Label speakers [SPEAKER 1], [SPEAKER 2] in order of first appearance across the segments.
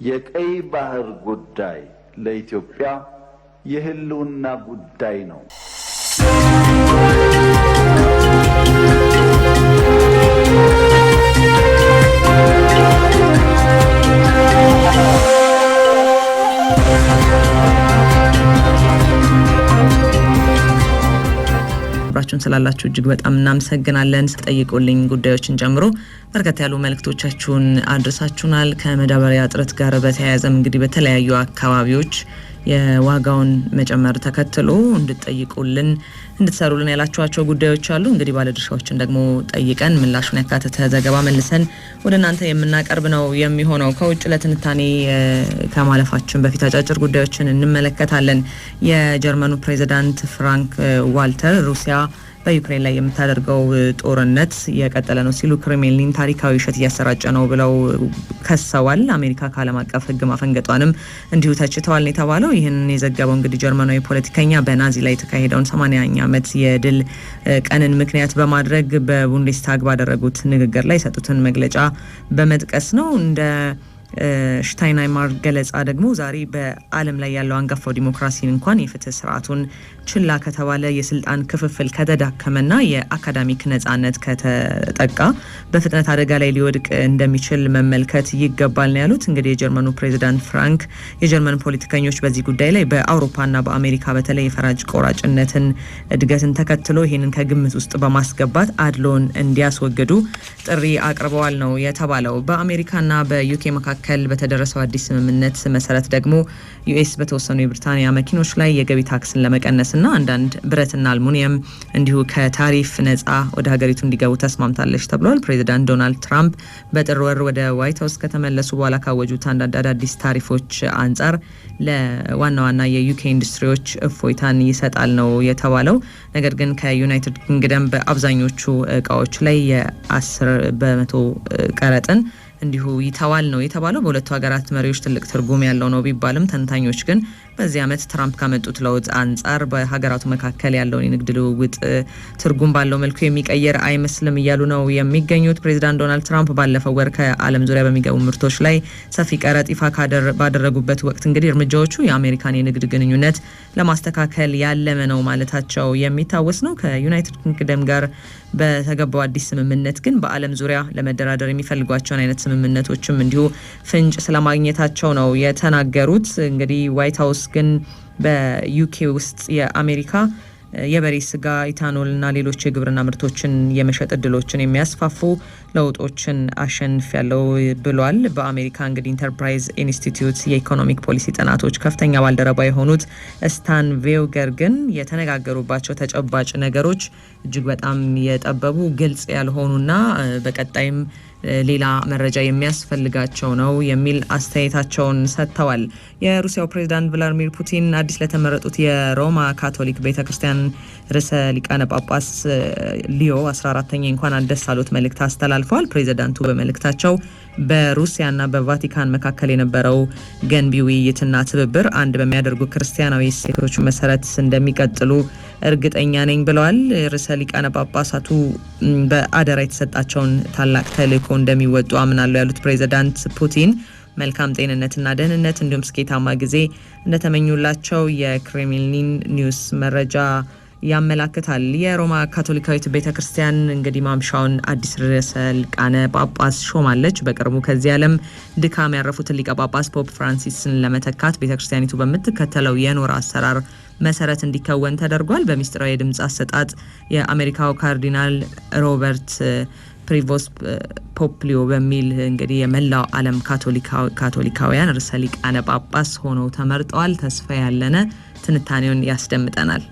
[SPEAKER 1] የቀይ ባህር ጉዳይ ለኢትዮጵያ የህልውና ጉዳይ ነው።
[SPEAKER 2] አብራችሁን ስላላችሁ እጅግ በጣም እናመሰግናለን። ተጠይቁልኝ ጉዳዮችን ጨምሮ በርከት ያሉ መልእክቶቻችሁን አድርሳችሁናል። ከመዳበሪያ እጥረት ጋር በተያያዘም እንግዲህ በተለያዩ አካባቢዎች የዋጋውን መጨመር ተከትሎ እንድትጠይቁልን እንድትሰሩልን ያላችኋቸው ጉዳዮች አሉ። እንግዲህ ባለድርሻዎችን ደግሞ ጠይቀን ምላሹን ያካተተ ዘገባ መልሰን ወደ እናንተ የምናቀርብ ነው የሚሆነው። ከውጭ ለትንታኔ ከማለፋችን በፊት አጫጭር ጉዳዮችን እንመለከታለን። የጀርመኑ ፕሬዚዳንት ፍራንክ ዋልተር ሩሲያ በዩክሬን ላይ የምታደርገው ጦርነት የቀጠለ ነው ሲሉ ክሬምሊን ታሪካዊ ውሸት እያሰራጨ ነው ብለው ከሰዋል። አሜሪካ ከዓለም አቀፍ ሕግ ማፈንገጧንም እንዲሁ ተችተዋል የተባለው። ይህንን የዘገበው እንግዲህ ጀርመናዊ ፖለቲከኛ በናዚ ላይ የተካሄደውን 80ኛ ዓመት የድል ቀንን ምክንያት በማድረግ በቡንደስታግ ባደረጉት ንግግር ላይ የሰጡትን መግለጫ በመጥቀስ ነው። እንደ ሽታይንሃይመር ገለጻ ደግሞ ዛሬ በዓለም ላይ ያለው አንጋፋው ዲሞክራሲን እንኳን የፍትህ ስርዓቱን ችላ ከተባለ የስልጣን ክፍፍል ከተዳከመና የአካዳሚክ ነጻነት ከተጠቃ በፍጥነት አደጋ ላይ ሊወድቅ እንደሚችል መመልከት ይገባል ነው ያሉት። እንግዲህ የጀርመኑ ፕሬዚዳንት ፍራንክ የጀርመን ፖለቲከኞች በዚህ ጉዳይ ላይ በአውሮፓና በአሜሪካ በተለይ የፈራጅ ቆራጭነትን እድገትን ተከትሎ ይህንን ከግምት ውስጥ በማስገባት አድሎን እንዲያስወግዱ ጥሪ አቅርበዋል ነው የተባለው። በአሜሪካና በዩኬ መካከል በተደረሰው አዲስ ስምምነት መሰረት ደግሞ ዩኤስ በተወሰኑ የብሪታንያ መኪኖች ላይ የገቢ ታክስን ለመቀነስና አንዳንድ ብረትና አልሙኒየም እንዲሁ ከታሪፍ ነጻ ወደ ሀገሪቱ እንዲገቡ ተስማምታለች ተብሏል። ፕሬዚዳንት ዶናልድ ትራምፕ በጥር ወር ወደ ዋይት ሀውስ ከተመለሱ በኋላ ካወጁት አንዳንድ አዳዲስ ታሪፎች አንጻር ለዋና ዋና የዩኬ ኢንዱስትሪዎች እፎይታን ይሰጣል ነው የተባለው። ነገር ግን ከዩናይትድ ኪንግደም በአብዛኞቹ እቃዎች ላይ የ10% ቀረጥን እንዲሁ ይተዋል ነው የተባለው። በሁለቱ ሀገራት መሪዎች ትልቅ ትርጉም ያለው ነው ቢባልም ተንታኞች ግን በዚህ ዓመት ትራምፕ ካመጡት ለውጥ አንጻር በሀገራቱ መካከል ያለውን የንግድ ልውውጥ ትርጉም ባለው መልኩ የሚቀየር አይመስልም እያሉ ነው የሚገኙት። ፕሬዚዳንት ዶናልድ ትራምፕ ባለፈው ወር ከዓለም ዙሪያ በሚገቡ ምርቶች ላይ ሰፊ ቀረጥ ይፋ ባደረጉበት ወቅት እንግዲህ እርምጃዎቹ የአሜሪካን የንግድ ግንኙነት ለማስተካከል ያለመ ነው ማለታቸው የሚታወስ ነው። ከዩናይትድ ኪንግደም ጋር በተገባው አዲስ ስምምነት ግን በዓለም ዙሪያ ለመደራደር የሚፈልጓቸውን አይነት ስምምነቶችም እንዲሁ ፍንጭ ስለማግኘታቸው ነው የተናገሩት። እንግዲህ ዋይት ሀውስ ግን በዩኬ ውስጥ የአሜሪካ የበሬ ስጋ፣ ኢታኖልና ሌሎች የግብርና ምርቶችን የመሸጥ እድሎችን የሚያስፋፉ ለውጦችን አሸንፍ ያለው ብሏል። በአሜሪካ እንግዲህ ኢንተርፕራይዝ ኢንስቲትዩት የኢኮኖሚክ ፖሊሲ ጥናቶች ከፍተኛ ባልደረባ የሆኑት ስታን ቬውገር ግን የተነጋገሩባቸው ተጨባጭ ነገሮች እጅግ በጣም የጠበቡ ግልጽ ያልሆኑና በቀጣይም ሌላ መረጃ የሚያስፈልጋቸው ነው የሚል አስተያየታቸውን ሰጥተዋል። የሩሲያው ፕሬዝዳንት ቭላዲሚር ፑቲን አዲስ ለተመረጡት የሮማ ካቶሊክ ቤተክርስቲያን ርዕሰ ሊቃነ ጳጳስ ሊዮ 14ኛ እንኳን አደስ አሉት መልእክት አስተላልፈዋል። ፕሬዝዳንቱ በመልእክታቸው በሩሲያና በቫቲካን መካከል የነበረው ገንቢ ውይይትና ትብብር አንድ በሚያደርጉ ክርስቲያናዊ እሴቶች መሰረት እንደሚቀጥሉ እርግጠኛ ነኝ ብለዋል። ርዕሰ ሊቃነ ጳጳሳቱ በአደራ የተሰጣቸውን ታላቅ ተልእኮ እንደሚወጡ አምናለሁ ያሉት ፕሬዝዳንት ፑቲን መልካም ጤንነትና ደህንነት እንዲሁም ስኬታማ ጊዜ እንደተመኙላቸው የክሬምሊን ኒውስ መረጃ ያመላክታል። የሮማ ካቶሊካዊት ቤተክርስቲያን እንግዲህ ማምሻውን አዲስ ርዕሰ ሊቃነ ጳጳስ ሾማለች። በቅርቡ ከዚህ ዓለም ድካም ያረፉትን ሊቀ ጳጳስ ፖፕ ፍራንሲስን ለመተካት ቤተክርስቲያኒቱ በምትከተለው የኖራ አሰራር መሰረት እንዲከወን ተደርጓል። በሚስጥራዊ የድምጽ አሰጣጥ የአሜሪካው ካርዲናል ሮበርት ፕሪቮስ ፖፕሊዮ በሚል እንግዲህ የመላው ዓለም ካቶሊካውያን ርዕሰ ሊቃነ ጳጳስ ሆነው ተመርጠዋል። ተስፋ ያለነ ትንታኔውን ያስደምጠናል።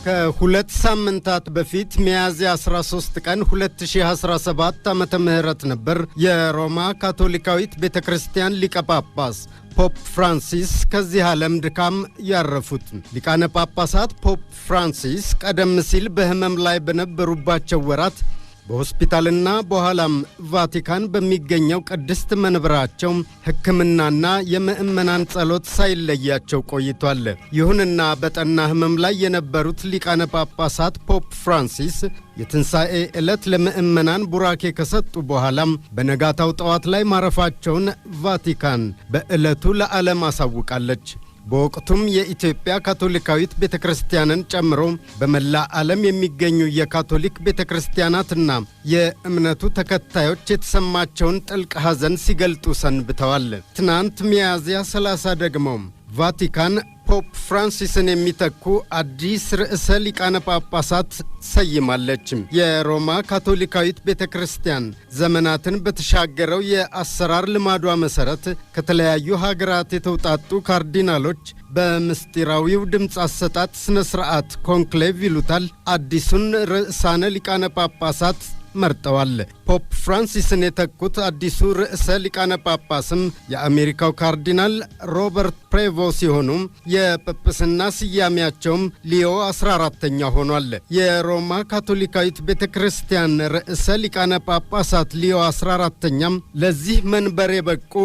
[SPEAKER 3] ከሁለት ሳምንታት በፊት ሚያዝያ 13 ቀን 2017 ዓመተ ምህረት ነበር የሮማ ካቶሊካዊት ቤተክርስቲያን ሊቀ ጳጳስ ፖፕ ፍራንሲስ ከዚህ ዓለም ድካም ያረፉት። ሊቃነ ጳጳሳት ፖፕ ፍራንሲስ ቀደም ሲል በህመም ላይ በነበሩባቸው ወራት በሆስፒታልና በኋላም ቫቲካን በሚገኘው ቅድስት መንበራቸው ሕክምናና የምእመናን ጸሎት ሳይለያቸው ቆይቷል። ይሁንና በጠና ሕመም ላይ የነበሩት ሊቃነ ጳጳሳት ፖፕ ፍራንሲስ የትንሣኤ ዕለት ለምእመናን ቡራኬ ከሰጡ በኋላም በነጋታው ጠዋት ላይ ማረፋቸውን ቫቲካን በዕለቱ ለዓለም አሳውቃለች። በወቅቱም የኢትዮጵያ ካቶሊካዊት ቤተክርስቲያንን ጨምሮ በመላ ዓለም የሚገኙ የካቶሊክ ቤተክርስቲያናትና የእምነቱ ተከታዮች የተሰማቸውን ጥልቅ ሐዘን ሲገልጡ ሰንብተዋል። ትናንት ሚያዝያ 30 ደግሞ ቫቲካን ፖፕ ፍራንሲስን የሚተኩ አዲስ ርዕሰ ሊቃነ ጳጳሳት ሰይማለች። የሮማ ካቶሊካዊት ቤተክርስቲያን ዘመናትን በተሻገረው የአሰራር ልማዷ መሠረት ከተለያዩ ሀገራት የተውጣጡ ካርዲናሎች በምስጢራዊው ድምፅ አሰጣጥ ሥነ ሥርዓት ኮንክሌቭ ይሉታል አዲሱን ርዕሳነ ሊቃነ ጳጳሳት መርጠዋል። ፖፕ ፍራንሲስን የተኩት አዲሱ ርዕሰ ሊቃነ ጳጳስም የአሜሪካው ካርዲናል ሮበርት ፕሬቮ ሲሆኑ የጵጵስና ስያሜያቸውም ሊዮ 14ኛ ሆኗል። የሮማ ካቶሊካዊት ቤተክርስቲያን ርዕሰ ሊቃነ ጳጳሳት ሊዮ 14ኛም ለዚህ መንበር የበቁ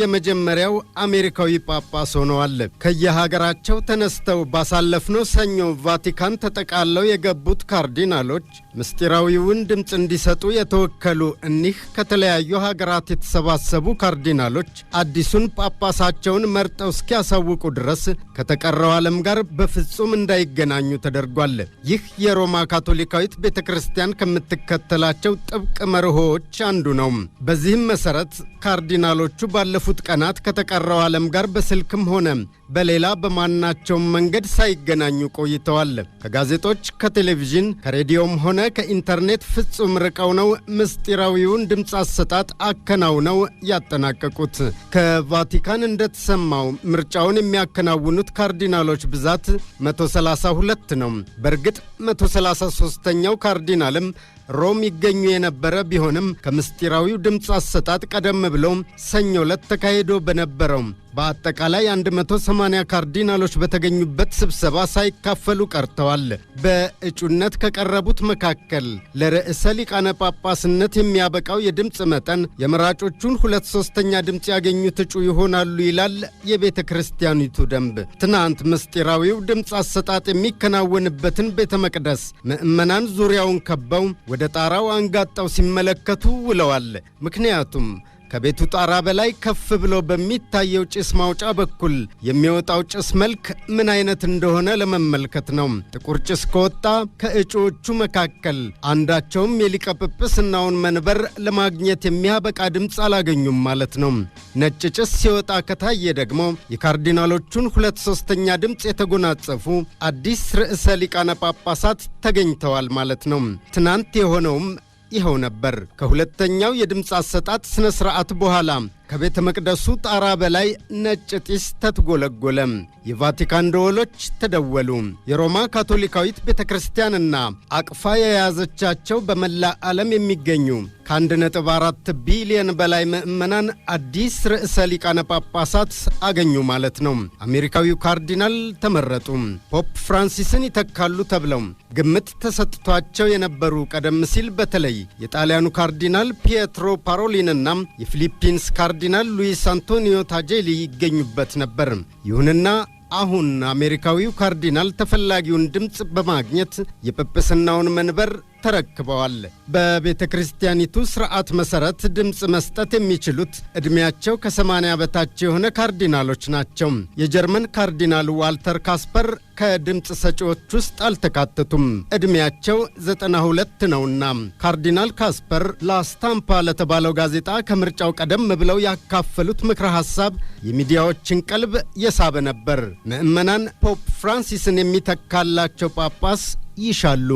[SPEAKER 3] የመጀመሪያው አሜሪካዊ ጳጳስ ሆነዋል። ከየሀገራቸው ተነስተው ባሳለፍነው ሰኞ ቫቲካን ተጠቃለው የገቡት ካርዲናሎች ምስጢራዊውን ድምፅ እንዲሰጡ የተወከሉ እኒህ ከተለያዩ ሀገራት የተሰባሰቡ ካርዲናሎች አዲሱን ጳጳሳቸውን መርጠው እስኪያሳውቁ ድረስ ከተቀረው ዓለም ጋር በፍጹም እንዳይገናኙ ተደርጓል። ይህ የሮማ ካቶሊካዊት ቤተክርስቲያን ከምትከተላቸው ጥብቅ መርሆዎች አንዱ ነው። በዚህም መሠረት ካርዲናሎቹ ባለፉት ቀናት ከተቀረው ዓለም ጋር በስልክም ሆነ በሌላ በማናቸውም መንገድ ሳይገናኙ ቆይተዋል። ከጋዜጦች፣ ከቴሌቪዥን፣ ከሬዲዮም ሆነ ከኢንተርኔት ፍጹም ርቀው ነው ምስጢራዊውን ድምፅ አሰጣጥ አከናውነው ያጠናቀቁት። ከቫቲካን እንደተሰማው ምርጫውን የሚያከናውኑት ካርዲናሎች ብዛት 132 ነው። በእርግጥ 133ኛው ካርዲናልም ሮም ይገኙ የነበረ ቢሆንም ከምስጢራዊው ድምፅ አሰጣጥ ቀደም ብሎ ሰኞ ዕለት ተካሂዶ በነበረው በአጠቃላይ 180 ካርዲናሎች በተገኙበት ስብሰባ ሳይካፈሉ ቀርተዋል። በእጩነት ከቀረቡት መካከል ለርዕሰ ሊቃነ ጳጳስነት የሚያበቃው የድምፅ መጠን የመራጮቹን 2/3 ድምፅ ያገኙት እጩ ይሆናሉ ይላል የቤተ ክርስቲያኒቱ ደንብ። ትናንት ምስጢራዊው ድምፅ አሰጣጥ የሚከናወንበትን ቤተ መቅደስ ምእመናን ዙሪያውን ከበው ወደ ጣራው አንጋጠው ሲመለከቱ ውለዋል። ምክንያቱም ከቤቱ ጣራ በላይ ከፍ ብሎ በሚታየው ጭስ ማውጫ በኩል የሚወጣው ጭስ መልክ ምን አይነት እንደሆነ ለመመልከት ነው። ጥቁር ጭስ ከወጣ ከእጩዎቹ መካከል አንዳቸውም የሊቀ ጵጵስናውን መንበር ለማግኘት የሚያበቃ ድምፅ አላገኙም ማለት ነው። ነጭ ጭስ ሲወጣ ከታየ ደግሞ የካርዲናሎቹን 2/3 ድምፅ የተጎናጸፉ አዲስ ርዕሰ ሊቃነ ጳጳሳት ተገኝተዋል ማለት ነው። ትናንት የሆነውም ይኸው ነበር። ከሁለተኛው የድምፅ አሰጣጥ ሥነ ሥርዓት በኋላ ከቤተ መቅደሱ ጣራ በላይ ነጭ ጢስ ተትጎለጎለ። የቫቲካን ደወሎች ተደወሉ። የሮማ ካቶሊካዊት ቤተ ክርስቲያንና አቅፋ የያዘቻቸው በመላ ዓለም የሚገኙ ከ1.4 ቢሊዮን በላይ ምእመናን አዲስ ርዕሰ ሊቃነ ጳጳሳት አገኙ ማለት ነው። አሜሪካዊው ካርዲናል ተመረጡ። ፖፕ ፍራንሲስን ይተካሉ ተብለው ግምት ተሰጥቷቸው የነበሩ ቀደም ሲል በተለይ የጣሊያኑ ካርዲናል ፒየትሮ ፓሮሊንና የፊሊፒንስ ካርዲናል ሉዊስ አንቶኒዮ ታጄሊ ይገኙበት ነበር። ይሁንና አሁን አሜሪካዊው ካርዲናል ተፈላጊውን ድምፅ በማግኘት የጵጵስናውን መንበር ተረክበዋል። በቤተ ክርስቲያኒቱ ሥርዓት መሠረት ድምፅ መስጠት የሚችሉት ዕድሜያቸው ከ80 በታች የሆነ ካርዲናሎች ናቸው። የጀርመን ካርዲናል ዋልተር ካስፐር ከድምፅ ሰጪዎች ውስጥ አልተካተቱም። ዕድሜያቸው 92 ነውና ካርዲናል ካስፐር ላስታምፓ ለተባለው ጋዜጣ ከምርጫው ቀደም ብለው ያካፈሉት ምክረ ሐሳብ የሚዲያዎችን ቀልብ የሳበ ነበር። ምእመናን ፖፕ ፍራንሲስን የሚተካላቸው ጳጳስ ይሻሉ።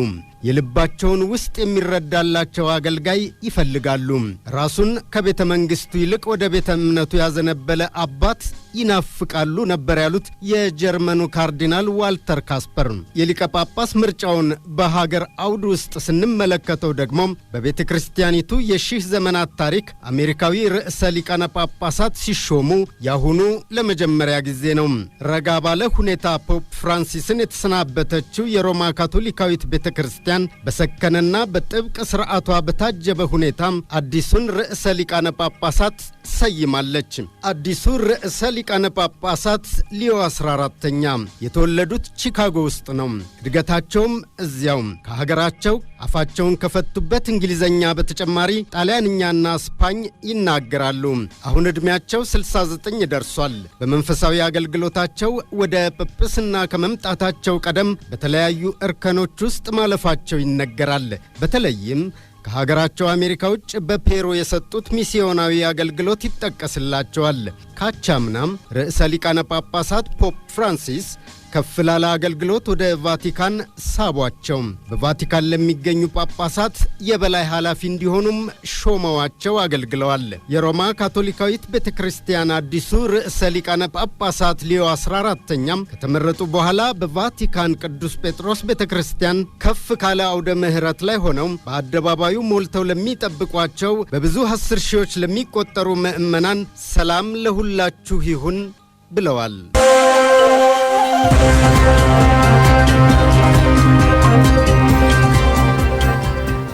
[SPEAKER 3] የልባቸውን ውስጥ የሚረዳላቸው አገልጋይ ይፈልጋሉ። ራሱን ከቤተ መንግሥቱ ይልቅ ወደ ቤተ እምነቱ ያዘነበለ አባት ይናፍቃሉ ነበር ያሉት የጀርመኑ ካርዲናል ዋልተር ካስፐር። የሊቀ ጳጳስ ምርጫውን በሀገር አውድ ውስጥ ስንመለከተው ደግሞ በቤተ ክርስቲያኒቱ የሺህ ዘመናት ታሪክ አሜሪካዊ ርዕሰ ሊቃነ ጳጳሳት ሲሾሙ ያሁኑ ለመጀመሪያ ጊዜ ነው። ረጋ ባለ ሁኔታ ፖፕ ፍራንሲስን የተሰናበተችው የሮማ ካቶሊካዊት ቤተ ክርስቲያን ቤተክርስቲያን በሰከነና በጥብቅ ስርዓቷ በታጀበ ሁኔታ አዲሱን ርዕሰ ሊቃነ ጳጳሳት ሰይማለች። አዲሱ ርዕሰ ሊቃነ ጳጳሳት ሊዮ 14ኛ የተወለዱት ቺካጎ ውስጥ ነው። እድገታቸውም እዚያው ከሀገራቸው አፋቸውን ከፈቱበት እንግሊዘኛ በተጨማሪ ጣሊያንኛና ስፓኝ ይናገራሉ። አሁን ዕድሜያቸው 69 ደርሷል። በመንፈሳዊ አገልግሎታቸው ወደ ጵጵስና ከመምጣታቸው ቀደም በተለያዩ እርከኖች ውስጥ ማለፋቸው ይነገራል። በተለይም ከሀገራቸው አሜሪካ ውጭ በፔሩ የሰጡት ሚስዮናዊ አገልግሎት ይጠቀስላቸዋል። ካቻምናም ርዕሰ ሊቃነ ጳጳሳት ፖፕ ፍራንሲስ ከፍ ላለ አገልግሎት ወደ ቫቲካን ሳቧቸው። በቫቲካን ለሚገኙ ጳጳሳት የበላይ ኃላፊ እንዲሆኑም ሾመዋቸው አገልግለዋል። የሮማ ካቶሊካዊት ቤተክርስቲያን አዲሱ ርዕሰ ሊቃነ ጳጳሳት ሊዮ 14ኛም ከተመረጡ በኋላ በቫቲካን ቅዱስ ጴጥሮስ ቤተክርስቲያን ከፍ ካለ አውደ ምሕረት ላይ ሆነው በአደባባዩ ሞልተው ለሚጠብቋቸው በብዙ 10 ሺዎች ለሚቆጠሩ ምዕመናን ሰላም ለሁላችሁ ይሁን ብለዋል።